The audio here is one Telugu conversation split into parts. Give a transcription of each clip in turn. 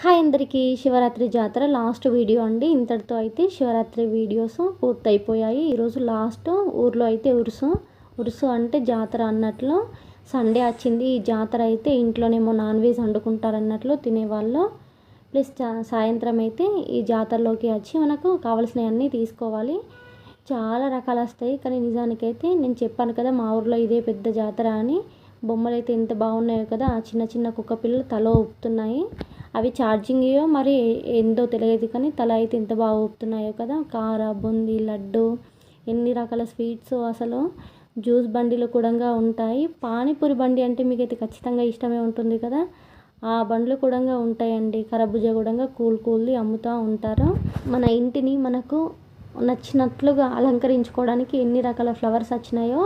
హాయ్ అందరికీ శివరాత్రి జాతర లాస్ట్ వీడియో అండి. ఇంతటితో అయితే శివరాత్రి వీడియోస్ పూర్తయిపోయాయి. ఈరోజు లాస్ట్ ఊర్లో అయితే ఉరుసు అంటే జాతర అన్నట్లు సండే వచ్చింది. ఈ జాతర అయితే ఇంట్లోనేమో నాన్ వెజ్ వండుకుంటారు అన్నట్లు తినేవాళ్ళు. ప్లస్ సాయంత్రం అయితే ఈ జాతరలోకి వచ్చి మనకు కావాల్సినవన్నీ తీసుకోవాలి. చాలా రకాలు వస్తాయి, కానీ నిజానికైతే నేను చెప్పాను కదా మా ఊర్లో ఇదే పెద్ద జాతర అని. బొమ్మలు అయితే ఎంత బాగున్నాయో కదా, ఆ చిన్న చిన్న కుక్క పిల్లలు తల ఊపుతున్నాయి. అవి ఛార్జింగ్యో మరి ఏందో తెలియదు, కానీ తల అయితే ఎంత బాగా ఊపుతున్నాయో కదా. కార, బూందీ, లడ్డు, ఎన్ని రకాల స్వీట్స్, అసలు జ్యూస్ బండిలు కూడా ఉంటాయి. పానీపూరి బండి అంటే మీకైతే ఖచ్చితంగా ఇష్టమే ఉంటుంది కదా, ఆ బండ్లు కూడా ఉంటాయండి. కరబూజా కూడా కూల్ది అమ్ముతూ ఉంటారు. మన ఇంటిని మనకు నచ్చినట్లుగా అలంకరించుకోవడానికి ఎన్ని రకాల ఫ్లవర్స్ వచ్చినాయో,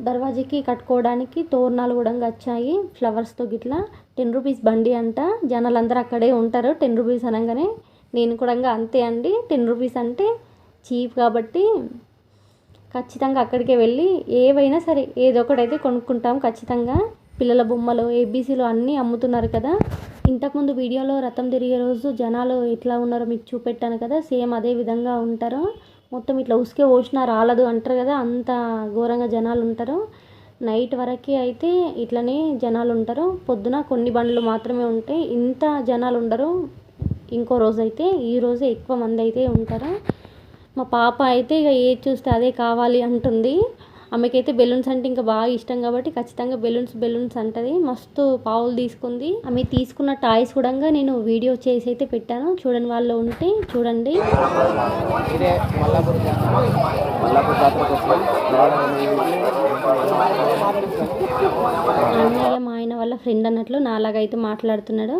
దర్వాజాకి కట్టుకోవడానికి తోరణాలు కూడా వచ్చాయి ఫ్లవర్స్తో. గిట్లా 10 రూపీస్ బండి అంట. జనాలు అందరూ అక్కడే ఉంటారు. 10 రూపీస్ అనగానే నేను కూడా అంతే అండి. 10 రూపీస్ అంటే చీప్ కాబట్టి ఖచ్చితంగా అక్కడికే వెళ్ళి ఏవైనా సరే ఏదో ఒకటైతే కొనుక్కుంటాం ఖచ్చితంగా. పిల్లల బొమ్మలు, ఏబీసీలు అన్నీ అమ్ముతున్నారు కదా. ఇంతకుముందు వీడియోలో రథం తిరిగే రోజు జనాలు ఎట్లా ఉన్నారో మీకు చూపెట్టాను కదా, సేమ్ అదే విధంగా ఉంటారు. మొత్తం ఇట్లా ఉసుకే పోసినా రాలదు అంటారు కదా, అంత ఘోరంగా జనాలు ఉంటారు. నైట్ వరకు అయితే ఇట్లనే జనాలు ఉంటారు. పొద్దున కొన్ని బండ్లు మాత్రమే ఉంటాయి, ఇంత జనాలు ఉండరు. ఇంకో రోజు అయితే ఈ రోజే ఎక్కువ మంది అయితే ఉంటారు. మా పాప అయితే ఇక ఏది చూస్తే అదే కావాలి అంటుంది. ఆమెకైతే బెలూన్స్ అంటే ఇంకా బాగా ఇష్టం కాబట్టి ఖచ్చితంగా బెలూన్స్ అంటది. మస్తు పావులు తీసుకుంది. ఆమె తీసుకున్న టాయ్స్ కూడా నేను వీడియో చేసి అయితే పెట్టాను, చూడని వాళ్ళు ఉంటే చూడండి. అన్నయ్య మా ఆయన వాళ్ళ ఫ్రెండ్ అన్నట్లు నాలాగైతే మాట్లాడుతున్నాడు.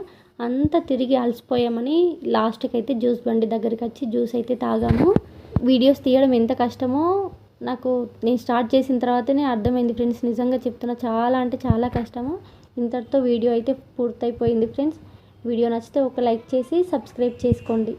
అంతా తిరిగి అలసిపోయామని లాస్ట్కి అయితే జ్యూస్ బండి దగ్గరికి వచ్చి జ్యూస్ అయితే తాగాము. వీడియోస్ తీయడం ఎంత కష్టమో నాకు నేను స్టార్ట్ చేసిన తర్వాతనే అర్థమైంది ఫ్రెండ్స్. నిజంగా చెప్తున్నా, చాలా అంటే చాలా కష్టము. ఇంతటితో వీడియో అయితే పూర్తయిపోయింది ఫ్రెండ్స్. వీడియో నచ్చితే ఒక లైక్ చేసి సబ్స్క్రైబ్ చేసుకోండి.